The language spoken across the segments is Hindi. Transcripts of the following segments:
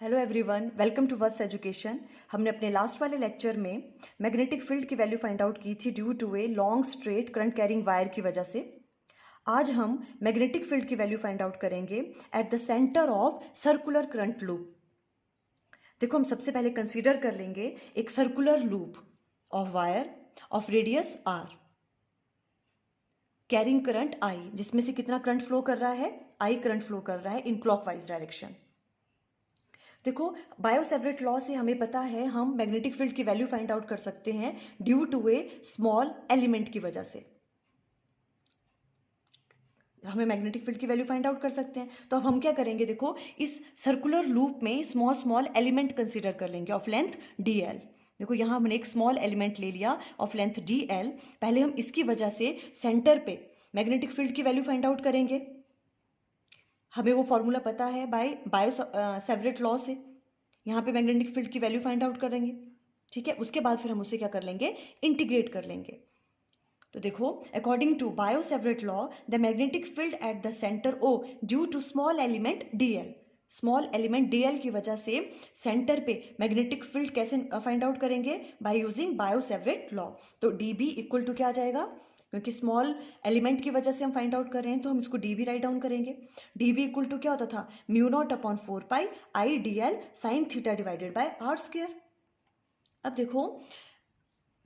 Hello everyone, welcome to Words Education. हमने अपने लास्ट वाले लेक्चर में मैग्नेटिक फील्ड की वैल्यू फाइंड आउट की थी due to a long straight current carrying wire की वजह से। आज हम मैग्नेटिक फील्ड की वैल्यू फाइंड आउट करेंगे at the centre of circular current loop. देखो, हम सबसे पहले कंसीडर कर लेंगे एक circular loop of wire of radius R, carrying current I, जिसमें से कितना करंट फ्लो कर रहा है? आई करंट फ्लो कर रहा है इन क्लॉकवाइज डायरेक्शन। देखो, बायो-सेवर्ट लॉ से हमें पता है हम मैग्नेटिक फील्ड की वैल्यू फाइंड आउट कर सकते हैं due to a small element की वजह से। हमें मैग्नेटिक फील्ड की वैल्यू फाइंड आउट कर सकते हैं, तो अब हम क्या करेंगे? देखो, इस सर्कुलर लूप में स्मॉल स्मॉल एलिमेंट कंसीडर कर लेंगे ऑफ लेंथ डी एल। देखो, यहाँ हमने एक स्मॉल एलिमेंट ले लिया ऑफ लेंथ डी एल। पहले हम इसकी वजह से सेंटर पे मैग्नेटिक फील्ड की वैल्यू फाइंड आउट करेंगे। हमें वो फॉर्मूला पता है बायो-सेवर्ट लॉ से। यहाँ पे मैग्नेटिक फील्ड की वैल्यू फाइंड आउट करेंगे, ठीक है। उसके बाद फिर हम उसे क्या कर लेंगे? इंटीग्रेट कर लेंगे। तो देखो, according to Biot Savart law the magnetic field at the centre O due to small element DL, small element DL की वजह से सेंटर पे मैग्नेटिक फील्ड कैसे फाइंड आउट करेंगे? By using Biot Savart law. तो डी बी इक्वल टू क्या आ जाएगा? क्योंकि स्मॉल एलिमेंट की वजह से हम फाइंड आउट कर रहे हैं तो हम इसको डी बी राइट डाउन करेंगे। डी बी इक्वल टू क्या होता था? Mu naught upon 4 pi I D L sine theta divided by R square. अब देखो,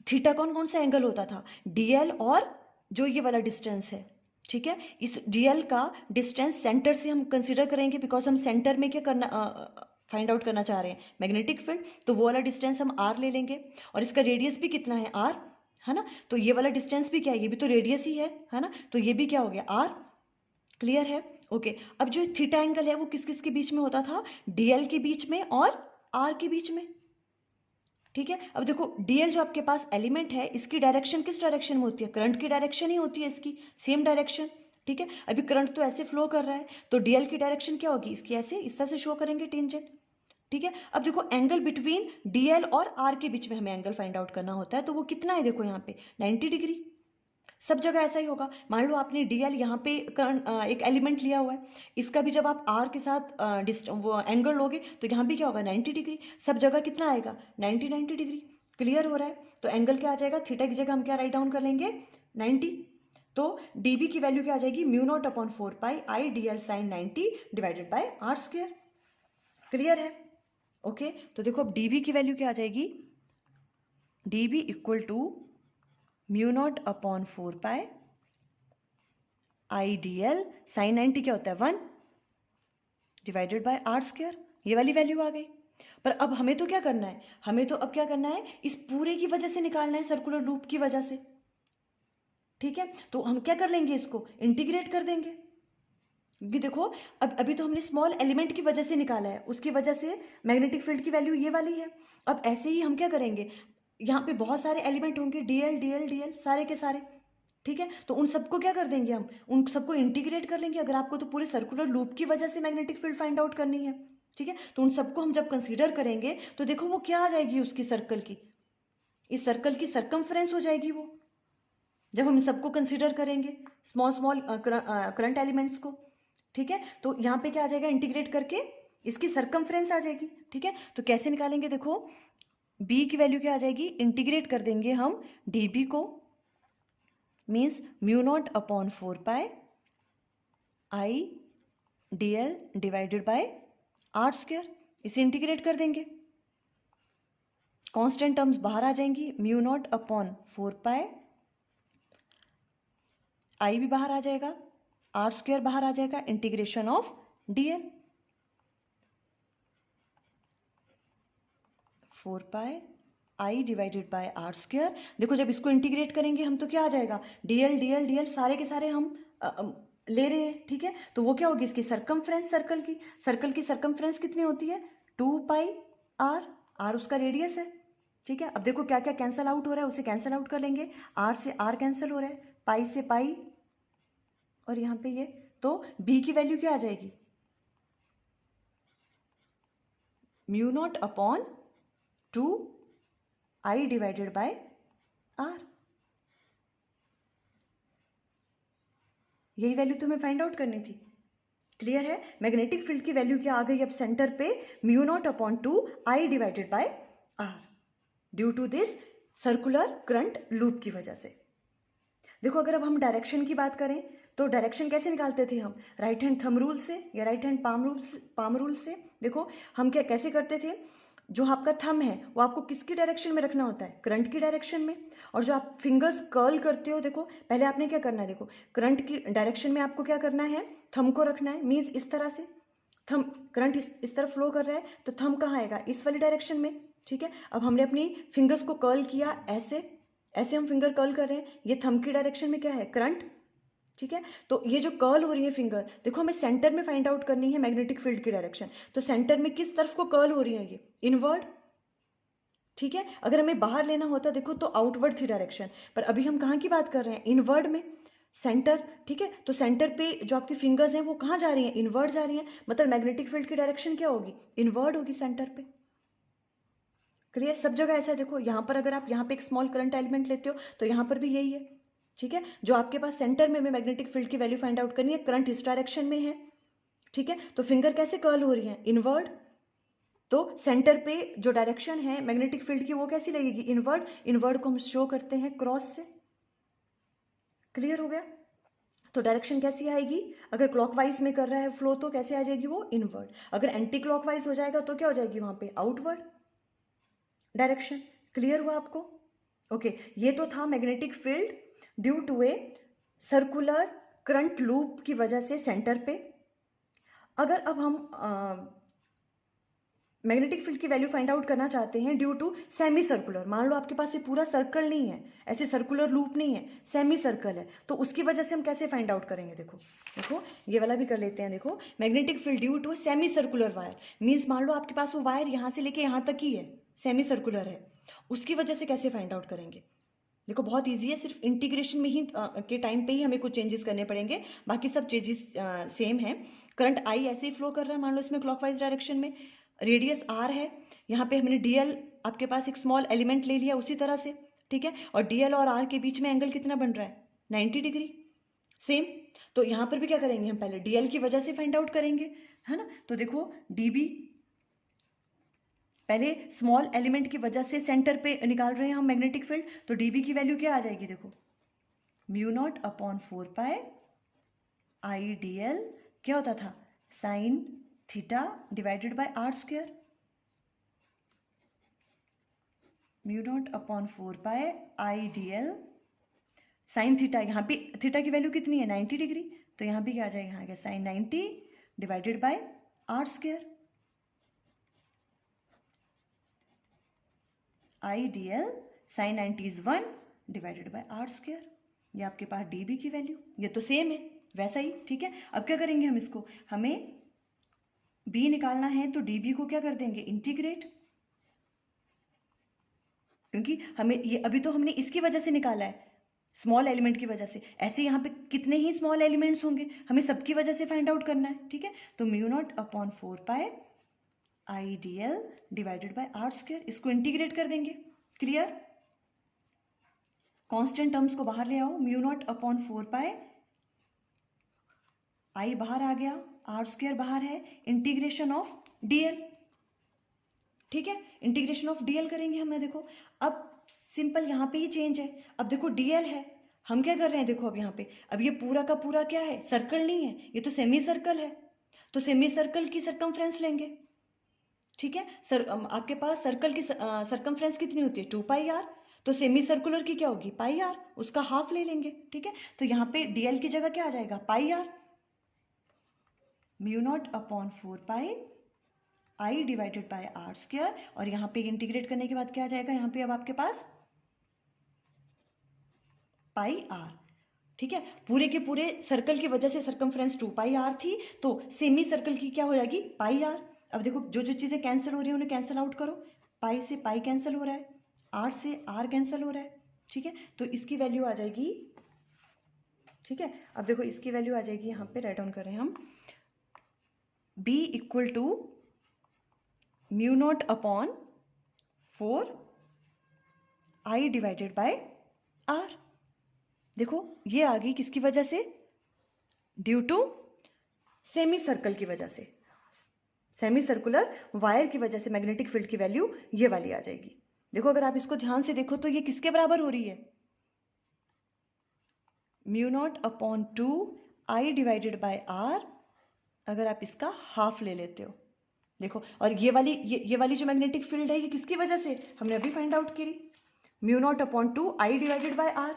थीटा कौन कौन सा एंगल होता था? डीएल और जो ये वाला डिस्टेंस है, ठीक है। इस डीएल का डिस्टेंस सेंटर से हम कंसीडर करेंगे बिकॉज हम सेंटर में क्या करना फाइंड आउट करना चाह रहे हैं? Magnetic field. तो वो वाला डिस्टेंस हम आर ले लेंगे और इसका रेडियस भी कितना है? आर, है ना। तो ये वाला डिस्टेंस भी क्या है? ये भी तो रेडियस ही है ना। तो ये भी क्या हो गया? आर। क्लियर है? ओके। अब जो थीटा एंगल है वो किस किस के बीच में होता था? डीएल के बीच में और आर के बीच में, ठीक है। अब देखो, डीएल जो आपके पास एलिमेंट है इसकी डायरेक्शन किस डायरेक्शन में होती है? करंट की डायरेक्शन ही होती है इसकी, सेम डायरेक्शन, ठीक है। अभी करंट तो ऐसे फ्लो कर रहा है तो डीएल की डायरेक्शन क्या होगी? इसकी ऐसे, इस तरह से शो करेंगे टेंजेंट, ठीक है। अब देखो, एंगल बिटवीन डीएल और आर के बीच में हमें एंगल फाइंड आउट करना होता है, तो वो कितना है? देखो यहाँ पे 90 डिग्री। सब जगह ऐसा ही होगा। मान लो आपने डीएल यहाँ पे एक एलिमेंट लिया हुआ है, इसका भी जब आप आर के साथ वो एंगल लोगे तो यहाँ भी क्या होगा? 90 डिग्री। सब जगह कितना आएगा? 90 डिग्री। क्लियर हो रहा है? तो एंगल क्या आ जाएगा? थीटा की जगह हम क्या राइट डाउन कर लेंगे? 90। तो डीबी की वैल्यू क्या आ जाएगी? Mu naught upon 4 pi I D L sine 90 divided by R square. Clear है? ओके। तो देखो, अब डीबी की वैल्यू क्या आ जाएगी? DB equal to mu naught upon 4 pi I D L sine 90 क्या होता है? 1 डिवाइडेड बाय आर स्क्वायर। ये वाली वैल्यू आ गई। पर अब हमें तो क्या करना है? हमें तो अब क्या करना है? इस पूरे की वजह से निकालना है, सर्कुलर लूप की वजह से, ठीक है। तो हम क्या कर लेंगे? इसको इंटीग्रेट कर देंगे। क्योंकि देखो, अब अभी तो हमने स्मॉल एलिमेंट की वजह से निकाला है, उसकी वजह से मैग्नेटिक फील्ड की वैल्यू ये वाली है। अब ऐसे ही हम क्या करेंगे? यहाँ पे बहुत सारे एलिमेंट होंगे, डीएल डीएल डीएल सारे के सारे, ठीक है। तो उन सबको क्या कर देंगे? हम उन सबको इंटीग्रेट कर लेंगे। अगर आपको तो पूरे सर्कुलर लूप की वजह से मैग्नेटिक फील्ड फाइंड आउट करनी है, ठीक है। तो उन सबको हम जब कंसीडर करेंगे तो देखो वो क्या आ जाएगी? उसकी सर्कल की, इस सर्कल की सरकमफ्रेंस हो जाएगी वो, जब हम सबको कंसीडर करेंगे स्मॉल स्मॉल करंट एलिमेंट्स को, ठीक है। तो यहाँ पे क्या आ जाएगा? इंटीग्रेट करके इसकी सरकमफ्रेंस आ जाएगी, ठीक है। तो कैसे निकालेंगे? देखो, बी की वैल्यू क्या आ जाएगी? इंटीग्रेट कर देंगे हम डी बी को, means mu naught upon 4 pi I D L divided by R square. इसे इंटीग्रेट कर देंगे, कांस्टेंट टर्म्स बाहर आ जाएंगी, mu naught upon 4 pi I भी बाहर आ जाएगा, आर स्क्वायर बाहर आ जाएगा, integration of DL 4 pi I divided by R square. देखो, जब इसको इंटीग्रेट करेंगे हम तो क्या आ जाएगा? डीएल डीएल डीएल सारे के सारे हम ले रहे हैं, ठीक है। तो वो क्या होगी? इसकी सरकमफ्रेंस, सर्कल की सरकमफ्रेंस कितनी होती है? 2 पाई आर, आर उसका रेडियस है, ठीक है। अब देखो क्या क्या कैंसल आउट हो रहा है, उसे कैंसल आउट कर लेंगे। आर से आर कैंसिल हो रहा है, पाई से पाई, और यहाँ पे ये, तो बी की वैल्यू क्या आ जाएगी? Mu naught upon 2 I divided by R. यही वैल्यू तो हमें फाइंड आउट करनी थी। क्लियर है? मैग्नेटिक फील्ड की वैल्यू क्या आ गई अब सेंटर पे, mu naught upon 2 I divided by R, due to this circular current loop की वजह से। देखो अगर अब हम डायरेक्शन की बात करें तो डायरेक्शन कैसे निकालते थे हम, राइट हैंड थंब रूल से या राइट हैंड पाम रूल से। देखो हम क्या कैसे करते थे, जो आपका थंब है वो आपको किसकी डायरेक्शन में रखना होता है, करंट की डायरेक्शन में, और जो आप फिंगर्स कर्ल करते हो, देखो पहले आपने क्या करना है, देखो करंट की डायरेक्शन में आपको क्या करना है, थंब को रखना है, मीन्स इस तरह से थंब, करंट इस तरफ फ्लो कर रहा है तो थंब कहाँ आएगा, इस वाली डायरेक्शन में। ठीक है, अब हमने अपनी फिंगर्स को कर्ल किया, ऐसे ऐसे हम फिंगर कर्ल कर रहे हैं, ये थंब की डायरेक्शन में क्या है, करंट। ठीक है, तो ये जो कर्ल हो रही है फिंगर, देखो हमें सेंटर में फाइंड आउट करनी है मैग्नेटिक फील्ड की डायरेक्शन, तो सेंटर में किस तरफ को कर्ल हो रही है, ये इनवर्ड। ठीक है, अगर हमें बाहर लेना होता देखो तो आउटवर्ड थी डायरेक्शन, पर अभी हम कहाँ की बात कर रहे हैं, इनवर्ड में, सेंटर। ठीक है, तो सेंटर पे जो आपकी फिंगर्स हैं वो कहाँ जा रही हैं, इनवर्ड जा रही हैं, मतलब मैग्नेटिक फील्ड की डायरेक्शन क्या होगी, इनवर्ड होगी सेंटर पे। क्लियर, सब जगह ऐसा है। देखो यहाँ पर अगर आप यहाँ पे एक स्मॉल करंट एलिमेंट लेते हो तो यहाँ पर भी यही है। ठीक है, जो आपके पास सेंटर में मैग्नेटिक फील्ड की वैल्यू फाइंड आउट करनी है, करंट इस डायरेक्शन में है। ठीक है, तो फिंगर कैसे कर्ल हो रही है, इनवर्ड, तो सेंटर पे जो डायरेक्शन है मैग्नेटिक फील्ड की वो कैसी लगेगी, इनवर्ड। इनवर्ड को हम शो करते हैं क्रॉस से। क्लियर हो गया, तो डायरेक्शन कैसी आएगी, अगर क्लॉकवाइज में कर रहा है फ्लो तो कैसे आ जाएगी वो, इनवर्ड। अगर एंटी क्लॉकवाइज हो जाएगा तो क्या हो जाएगी वहां पे, आउटवर्ड डायरेक्शन। क्लियर हुआ आपको? ओके, ये तो था magnetic field due to a circular current loop की वजह से सेंटर पे। अगर अब हम मैग्नेटिक फील्ड की वैल्यू फाइंड आउट करना चाहते हैं ड्यू टू सेमी सर्कुलर, मान लो आपके पास ये पूरा सर्कल नहीं है, ऐसे सर्कुलर लूप नहीं है, सेमी सर्कल है, तो उसकी वजह से हम कैसे फाइंड आउट करेंगे, देखो देखो ये वाला भी कर लेते हैं। देखो magnetic field due to semi circular wire, means मान लो आपके पास वो वायर यहाँ से लेके यहाँ तक ही है, सेमी सर्कुलर है, उसकी वजह से कैसे फाइंड आउट करेंगे। देखो बहुत ईजी है, सिर्फ इंटीग्रेशन में ही के टाइम पे ही हमें कुछ चेंजेस करने पड़ेंगे, बाकी सब चेंजेस सेम है। करंट आई ऐसे ही फ्लो कर रहा है, मान लो इसमें क्लॉकवाइज डायरेक्शन में, रेडियस आर है, यहाँ पे हमने डीएल आपके पास एक स्मॉल एलिमेंट ले लिया उसी तरह से। ठीक है, और डीएल और आर के बीच में एंगल कितना बन रहा है, 90 डिग्री, सेम। तो यहाँ पर भी क्या करेंगे हम, पहले डीएल की वजह से फाइंड आउट करेंगे, है ना। तो देखो डीबी, पहले स्मॉल एलिमेंट की वजह से सेंटर पे निकाल रहे हैं हम मैग्नेटिक फील्ड, तो डीबी की वैल्यू क्या आ जाएगी, देखो mu naught upon 4 pi I D L, क्या होता था, sine theta divided by R square, mu naught upon 4 pi I D L sine theta, यहाँ पे थीटा की वैल्यू कितनी है, 90 डिग्री, तो यहाँ भी क्या आ जाएगा, यहाँ क्या sine 90 divided by R square, I D L sine 90 is 1 divided by R square, ये आपके पास डी बी की वैल्यू, ये तो सेम है वैसा ही। ठीक है, अब क्या करेंगे हम इसको, हमें बी निकालना है तो डी बी को क्या कर देंगे, इंटीग्रेट, क्योंकि हमें ये अभी तो हमने इसकी वजह से निकाला है, स्मॉल एलिमेंट की वजह से, ऐसे यहाँ पे कितने ही स्मॉल एलिमेंट्स होंगे, हमें सबकी वजह से फाइंड आउट करना है। ठीक है, तो mu naught upon 4 pi I D L divided by R square, इसको इंटीग्रेट कर देंगे। क्लियर, कांस्टेंट टर्म्स को बाहर ले आओ, mu naught upon 4 pi, I बाहर आ गया, आर स्क्वायर बाहर है, इंटीग्रेशन ऑफ डीएल। ठीक है, इंटीग्रेशन ऑफ डीएल करेंगे हमें, देखो अब सिंपल यहाँ पे ही चेंज है, अब देखो डीएल है, हम क्या कर रहे हैं, देखो अब यहाँ पे, अब ये पूरा का पूरा क्या है, सर्कल नहीं है, ये तो सेमी सर्कल है, तो सेमी सर्कल की सरकमफ्रेंस लेंगे। ठीक है, सर आपके पास सर्कल की सरकमफ्रेंस कितनी होती है, 2 पाई आर, तो सेमी सर्कुलर की क्या होगी, पाई आर, उसका हाफ ले लेंगे। ठीक है, तो यहाँ पे डीएल की जगह क्या आ जाएगा, pi R, mu naught upon 4 pi I divided by R square, और यहाँ पे इंटीग्रेट करने के बाद क्या आ जाएगा, यहाँ पे अब आपके पास पाई आर। ठीक है, पूरे के पूरे सर्कल की वजह से सरकमफ्रेंस 2 पाई आर थी, तो सेमी सर्कल की क्या हो जाएगी, पाई आर। अब देखो जो जो चीज़ें कैंसिल हो रही है उन्हें कैंसिल आउट करो, पाई से पाई कैंसिल हो रहा है, आर से आर कैंसिल हो रहा है। ठीक है, तो इसकी वैल्यू आ जाएगी, ठीक है, अब देखो इसकी वैल्यू आ जाएगी, यहाँ पे राइट डाउन कर रहे हैं हम, B equal to mu naught upon 4 I divided by R. देखो ये आ गई किसकी वजह से, ड्यू टू सेमी सर्कल की वजह से, सेमी सर्कुलर वायर की वजह से मैग्नेटिक फील्ड की वैल्यू ये वाली आ जाएगी। देखो अगर आप इसको ध्यान से देखो तो ये किसके बराबर हो रही है, mu naught upon 2 I divided by R, अगर आप इसका हाफ ले लेते हो। देखो और ये वाली जो मैग्नेटिक फील्ड है ये किसकी वजह से, हमने अभी फाइंड आउट करी, mu naught upon 2 I divided by R.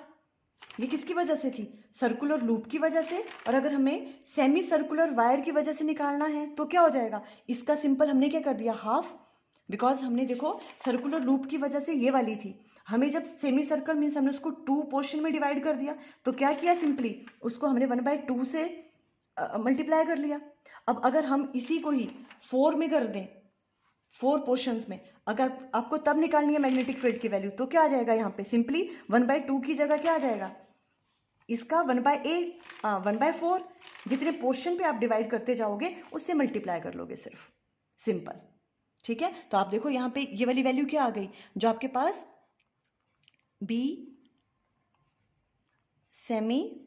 ये किसकी वजह से थी, सर्कुलर लूप की वजह से। और अगर हमें सेमी सर्कुलर वायर की वजह से निकालना है तो क्या हो जाएगा, इसका सिंपल हमने क्या कर दिया, हाफ, बिकॉज हमने देखो सर्कुलर लूप की वजह से ये वाली थी, हमें जब सेमी सर्कल मीन्स हमने उसको 2 पोर्शन में डिवाइड कर दिया, तो क्या किया, सिंपली उसको हमने 1/2 से मल्टीप्लाई कर लिया। अब अगर हम इसी को ही 4 में कर दें, 4 पोर्शंस में, अगर आपको तब निकालनी है मैग्नेटिक फील्ड की वैल्यू, तो क्या आ जाएगा यहाँ पे, सिंपली 1/2 की जगह क्या आ जाएगा, इसका 1/4, जितने पोर्शन पे आप डिवाइड करते जाओगे उससे मल्टीप्लाई कर लोगे सिर्फ, सिंपल। ठीक है, तो आप देखो यहाँ पे ये वाली वैल्यू क्या आ गई, जो आपके पास बी सेमी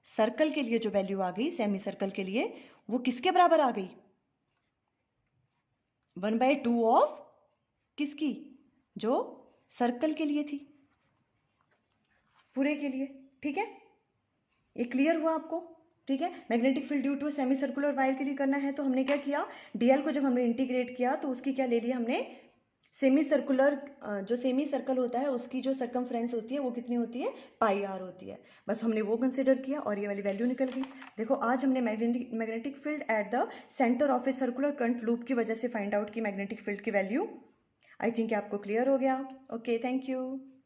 सर्कल के लिए जो वैल्यू आ गई, सेमी सर्कल के लिए, वो किसके बराबर आ गई, 1/2 ऑफ किसकी, जो सर्कल के लिए थी, पूरे के लिए। ठीक है, ये क्लियर हुआ आपको। ठीक है, magnetic field due to semi circular wire के लिए करना है तो हमने क्या किया, डीएल को जब हमने इंटीग्रेट किया तो उसकी क्या ले लिया हमने, सेमी सर्कुलर, जो सेमी सर्कल होता है उसकी जो सर्कमफ्रेंस होती है वो कितनी होती है, पाई आर होती है, बस हमने वो कंसिडर किया और ये वाली वैल्यू निकल गई। देखो आज हमने magnetic field at the centre of A circular current loop की वजह से फाइंड आउट की मैग्नेटिक फील्ड की वैल्यू। आई थिंक आपको क्लियर हो गया। Okay, thank you.